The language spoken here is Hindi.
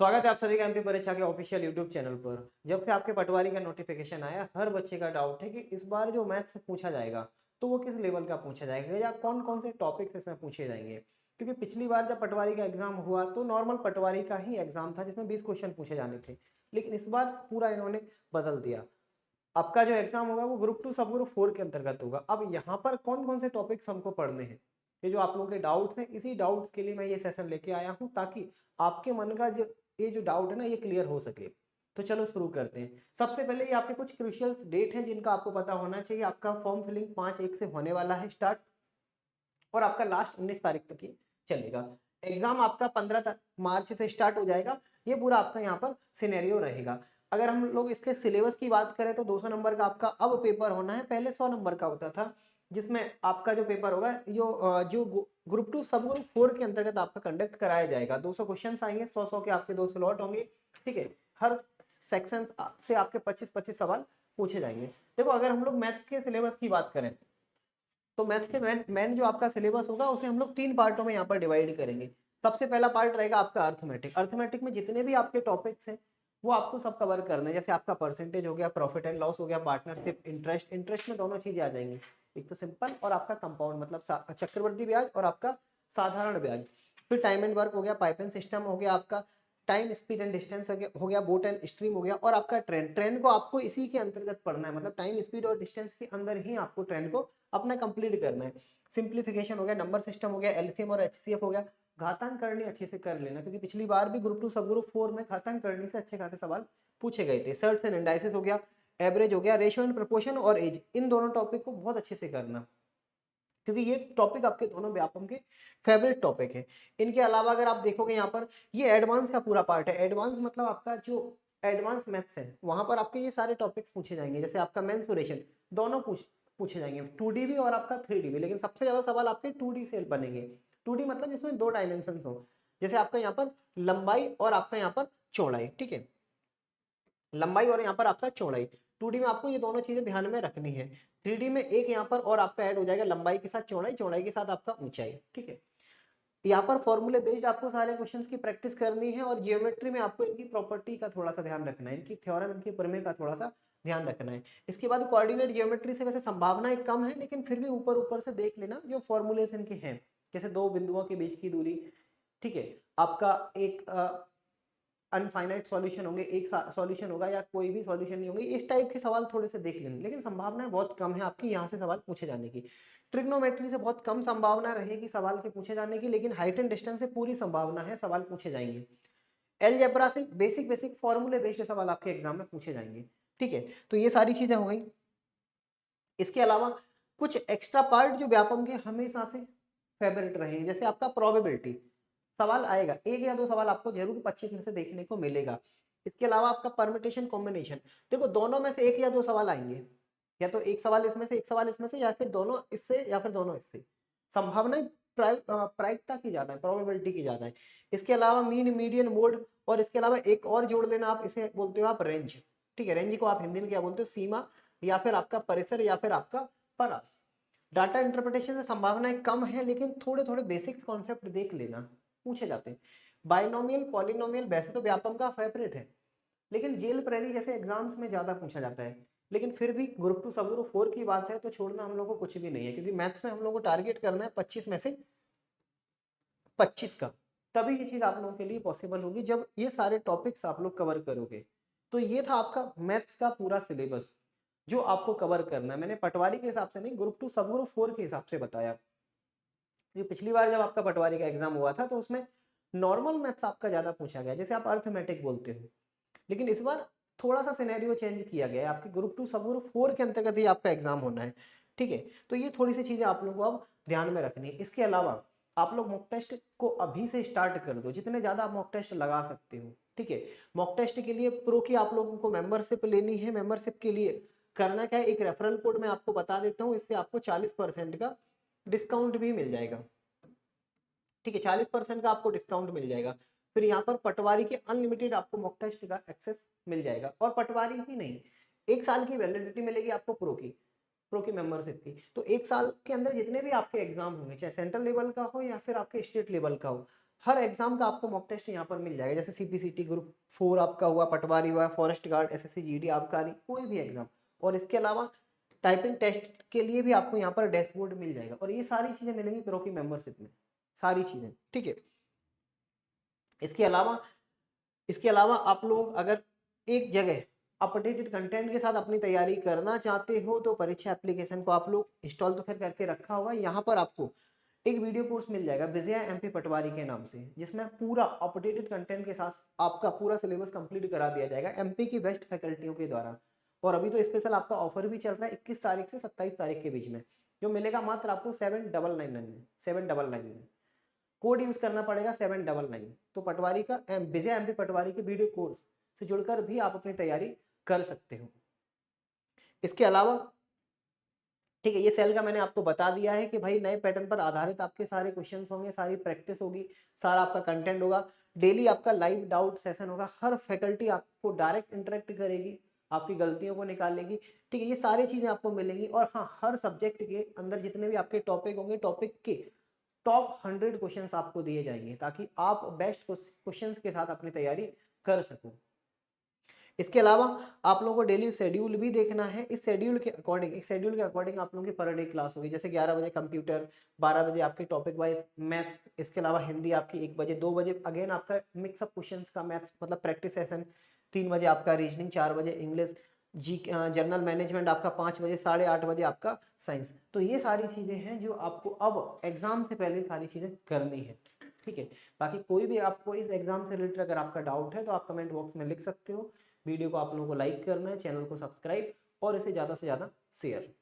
स्वागत है आप सभी का एमपी परीक्षा के ऑफिशियल यूट्यूब चैनल पर। जब से आपके पटवारी का नोटिफिकेशन आया, हर बच्चे का डाउट है कि इस बार जो मैथ्स से पूछा जाएगा तो वो किस लेवल का पूछा जाएगा या कौन कौन से टॉपिक्स इसमें पूछे जाएंगे। क्योंकि पिछली बार जब पटवारी का एग्जाम हुआ तो नॉर्मल पटवारी का ही एग्जाम था जिसमें 20 क्वेश्चन पूछे जाने थे, लेकिन इस बार पूरा इन्होंने बदल दिया। आपका जो एग्जाम होगा वो ग्रुप 2 सब ग्रुप 4 के अंतर्गत होगा। अब यहाँ पर कौन कौन से टॉपिक्स हमको पढ़ने हैं, ये जो आप लोगों के डाउट्स हैं, इसी डाउट्स के लिए मैं ये सेशन लेके आया हूँ ताकि आपके मन का जो ये जो डाउट है ना ये क्लियर हो सके। तो चलो शुरू करते हैं। सबसे पहले ये आपके कुछ क्रूशियल डेट हैं जिनका आपको पता होना चाहिए। आपका फॉर्म फिलिंग 5/1 से होने वाला है स्टार्ट, और आपका लास्ट 19 तारीख तक ही चलेगा। एग्जाम आपका 15 मार्च से स्टार्ट हो जाएगा। ये पूरा आपका यहाँ पर सिनेरियो रहेगा। अगर हम लोग इसके सिलेबस की बात करें तो 200 नंबर का आपका अब पेपर होना है, पहले 100 नंबर का होता था, जिसमें आपका जो पेपर होगा जो ग्रुप 2 सब ग्रुप 4 के अंतर्गत आपका कंडक्ट कराया जाएगा। 200 क्वेश्चन आएंगे, 100 के आपके 2 स्लॉट होंगे। ठीक है, हर सेक्शन से आपके 25-25 सवाल पूछे जाएंगे। देखो, अगर हम लोग मैथ्स के सिलेबस की बात करें तो मैथ्स के मेन जो आपका सिलेबस होगा उसे हम लोग 3 पार्टों में यहाँ पर डिवाइड करेंगे। सबसे पहला पार्ट रहेगा आपका अर्थमेटिक। अर्थमेटिक में जितने भी आपके टॉपिक्स हैं वो आपको सब कवर करना है। जैसे आपका परसेंटेज हो गया, प्रॉफिट एंड लॉस हो गया, पार्टनरशिप, इंटरेस्ट। इंटरेस्ट में दोनों चीजें आ जाएंगी, एक तो सिंपल और आपका कंपाउंड मतलब चक्रवृद्धि ब्याज और आपका साधारण ब्याज। फिर टाइम एंड वर्क हो गया, पाइप एंड सिस्टम हो गया, आपका टाइम स्पीड एंड डिस्टेंस हो गया, बोट एंड स्ट्रीम हो गया, और आपका ट्रेंड। ट्रेंड को आपको इसी के अंतर्गत पढ़ना है, मतलब टाइम स्पीड और डिस्टेंस के अंदर ही आपको ट्रेंड को अपना कंप्लीट करना है। सिंप्लीफिकेशन हो गया, नंबर सिस्टम हो गया, एलसीएम और एचसीएफ हो गया। घातांक करनी अच्छे से कर लेना, क्योंकि पिछली बार भी ग्रुप 2 सब ग्रुप 4 में घातांक करनी से अच्छे खासे सवाल पूछे गए थे। सर्ट्स एंड इंडाइसिस हो गया, एवरेज हो गया, रेशियो एंड प्रोपोर्शन और एज। इन दोनों टॉपिक को बहुत अच्छे से करना, क्योंकि ये टॉपिक आपके दोनों व्यापम के फेवरेट टॉपिक है। इनके अलावा अगर आप देखोगे यहाँ पर ये एडवांस का पूरा पार्ट है। एडवांस मतलब आपका जो एडवांस मैथ्स है वहां पर आपके ये सारे टॉपिक्स पूछे जाएंगे। जैसे आपका मेंसुरेशन, दोनों पूछे जाएंगे, 2D भी और आपका 3D भी, लेकिन सबसे ज्यादा सवाल आपके 2D से बनेंगे। 2D मतलब जिसमें 2 डायमेंशन हो, जैसे आपका यहाँ पर लंबाई और आपका यहाँ पर चौड़ाई। ठीक है, लंबाई और यहाँ पर आपका चौड़ाई। 2D में आपको ये दोनों चीजें ध्यान में रखनी है। 3D में एक यहाँ पर और आपका ऐड हो जाएगा, लंबाई के साथ चौड़ाई, चौड़ाई के साथ आपका ऊंचाई। ठीक है, यहाँ पर फॉर्मूले बेस्ड आपको सारे क्वेश्चंस की प्रैक्टिस करनी है, और जियोमेट्री में आपको इनकी प्रॉपर्टी का थोड़ा सा ध्यान रखना है, इनकी थ्योरम, इनकी प्रमेय का थोड़ा सा ध्यान रखना है। इसके बाद कोऑर्डिनेट जियोमेट्री से वैसे संभावनाएं कम है, लेकिन फिर भी ऊपर ऊपर से देख लेना जो फॉर्मूलेस इनके हैं, जैसे दो बिंदुओं के बीच की दूरी। ठीक है, आपका एक अनफाइनाइट सॉल्यूशन होंगे, एक सॉल्यूशन होगा या कोई भी सॉल्यूशन नहीं होंगे, इस टाइप के सवाल थोड़े से देख लेंगे, लेकिन संभावनाएं बहुत कम है आपकी यहाँ से सवाल पूछे जाने की। ट्रिग्नोमेट्री से बहुत कम संभावना रहेगी सवाल के पूछे जाने की, लेकिन हाइट एंड डिस्टेंस से पूरी संभावना है सवाल पूछे जाएंगे। एलजेब्रा से बेसिक बेसिक फॉर्मूले बेस्ड सवाल आपके एग्जाम में पूछे जाएंगे। ठीक है, तो ये सारी चीजें हो गई। इसके अलावा कुछ एक्स्ट्रा पार्ट जो व्यापम के हमेशा से फेवरेट रहे हैं, जैसे आपका प्रोबेबिलिटी सवाल आएगा, एक या दो सवाल आपको जरूर 25 में से देखने को मिलेगा। इसके अलावा आपका परमिटेशन कॉम्बिनेशन, देखो दोनों में से एक या दो सवाल आएंगे, या तो एक सवाल इसमें से, एक सवाल इसमें से, या फिर दोनों इससे या फिर दोनों इससे। संभावना प्रायिकता की ज्यादा है, प्रोबेबिलिटी की ज्यादा है। इसके अलावा मीन, मीडियन, मोड, और इसके अलावा एक और जोड़ लेना, आप इसे बोलते हो आप रेंज। ठीक है, रेंज को आप हिंदी में क्या बोलते हो, सीमा, या फिर आपका परिसर, या फिर आपका परास। डाटा इंटरप्रिटेशन से संभावनाएं कम है, लेकिन थोड़े थोड़े बेसिक कॉन्सेप्ट देख लेना, पूछे जाते हैं। बाइनोमियल, पॉलिनोमियल वैसे तो व्यापम का फेवरेट है, लेकिन जेल प्रेरी जैसे एग्जाम्स में ज्यादा पूछा जाता है। लेकिन फिर भी ग्रुप 2 सब ग्रुप 4 की बात है तो छोड़ना हम लोग को कुछ भी नहीं है, क्योंकि मैथ्स में हम लोग को टारगेट करना है 25 में से 25 का। तभी ये चीज आप लोगों के लिए पॉसिबल होगी जब ये सारे टॉपिक्स आप लोग कवर करोगे। तो ये था आपका मैथ्स का पूरा सिलेबस जो आपको कवर करना है। मैंने पटवारी के हिसाब से नहीं, ग्रुप 2 सब ग्रुप 4 के हिसाब से बताया। ये पिछली बार जब आपका पटवारी का एग्जाम हुआ था तो उसमें नॉर्मल मैथ्स आपका ज्यादा पूछा गया, जैसे आप अर्थमेटिक बोलते हो, लेकिन इस बार थोड़ा सा सिनेरियो चेंज किया गया है। आपके ग्रुप 2 सब ग्रुप 4 के अंतर्गत ही आपका एग्जाम होना है। ठीक है, तो ये थोड़ी सी चीजें आप लोगों को अब ध्यान में रखनी है। इसके अलावा आप लोग मॉक टेस्ट को अभी से स्टार्ट कर दो, जितने ज्यादा आप मॉक टेस्ट लगा सकते हो। ठीक है, मॉक टेस्ट के लिए प्रो की आप लोगों को मेंबरशिप लेनी है। मेंबरशिप के लिए करना क्या है, एक रेफरल कोड मैं आपको बता देता हूँ, इससे आपको 40% का डिस्काउंट भी मिल जाएगा। ठीक है, 40% का आपको डिस्काउंट मिल जाएगा। फिर यहाँ पर पटवारी के अनलिमिटेड आपको मॉक टेस्ट का एक्सेस मिल जाएगा, और पटवारी ही नहीं, 1 साल की वैलिडिटी मिलेगी आपको प्रो की मेंबरशिप की। तो 1 साल के अंदर जितने भी आपके एग्जाम होंगे, चाहे सेंट्रल लेवल का हो या फिर आपके स्टेट लेवल का हो, हर एग्जाम का आपको मॉक टेस्ट यहाँ पर मिल जाएगा, जैसे सीपीसीटी ग्रुप 4 आपका हुआ, पटवारी हुआ, फॉरेस्ट गार्ड, एसएससी जीडी, आबकारी, कोई भी एग्जाम। और इसके अलावा टाइपिंग टेस्ट के लिए भी आपको यहाँ पर डैशबोर्ड मिल जाएगा, और ये सारी चीजें मिलेंगी प्रो की मेंबरशिप में, सारी चीजें, ठीक है। इसके अलावा आप लोग अगर एक जगह अपडेटेड कंटेंट के साथ अपनी तैयारी करना चाहते हो तो परीक्षा एप्लीकेशन को आप लोग इंस्टॉल तो खैर करके रखा होगा। यहाँ पर आपको एक वीडियो कोर्स मिल जाएगा विजया एमपी पटवारी के नाम से, जिसमें पूरा अपडेटेड कंटेंट के साथ आपका पूरा सिलेबस कंप्लीट करा दिया जाएगा एमपी की बेस्ट फैकल्टियों के द्वारा। और अभी तो स्पेशल आपका ऑफर भी चल रहा है 21 तारीख से 27 तारीख के बीच में, जो मिलेगा मात्र आपको 799 में। कोड यूज करना पड़ेगा 799। तो पटवारी का विजय एमपी पटवारी के वीडियो कोर्स से जुड़कर भी आप अपनी तैयारी कर सकते हो। इसके अलावा ठीक है, ये सेल का मैंने आपको बता दिया है कि भाई नए पैटर्न पर आधारित आपके सारे क्वेश्चंस होंगे, सारी प्रैक्टिस होगी, सारा आपका कंटेंट होगा, डेली आपका लाइव डाउट सेशन होगा, हर फैकल्टी आपको डायरेक्ट इंटरेक्ट करेगी, आपकी गलतियों को निकालेगी, ठीक है, ये सारी चीजें आपको मिलेंगी। और हाँ, हर सब्जेक्ट के अंदर जितने भी आपके टॉपिक होंगे, टॉपिक के टॉप 100 क्वेश्चंस आपको दिए जाएंगे, ताकि आप बेस्ट क्वेश्चंस के साथ अपनी तैयारी कर सको। इसके अलावा आप लोगों को डेली शेड्यूल भी देखना है। इस शेड्यूल के अकॉर्डिंग आप लोगों की पर डे क्लास होगी, जैसे 11 बजे कंप्यूटर, 12 बजे आपके टॉपिक वाइज मैथ्स, इसके अलावा हिंदी आपकी 1 बजे, 2 बजे अगेन आपका मिक्सअप क्वेश्चंस का मैथ्स मतलब प्रैक्टिस सेशन, 3 बजे आपका रीजनिंग, 4 बजे इंग्लिश, जनरल मैनेजमेंट आपका 5 बजे, 8:30 बजे आपका साइंस। तो ये सारी चीजें हैं जो आपको अब एग्जाम से पहले सारी चीजें करनी है, ठीक है। बाकी कोई भी आपको इस एग्जाम से रिलेटेड अगर आपका डाउट है तो आप कमेंट बॉक्स में लिख सकते हो। वीडियो को आप लोगों को लाइक करना है, चैनल को सब्सक्राइब और इसे ज़्यादा से ज़्यादा शेयर।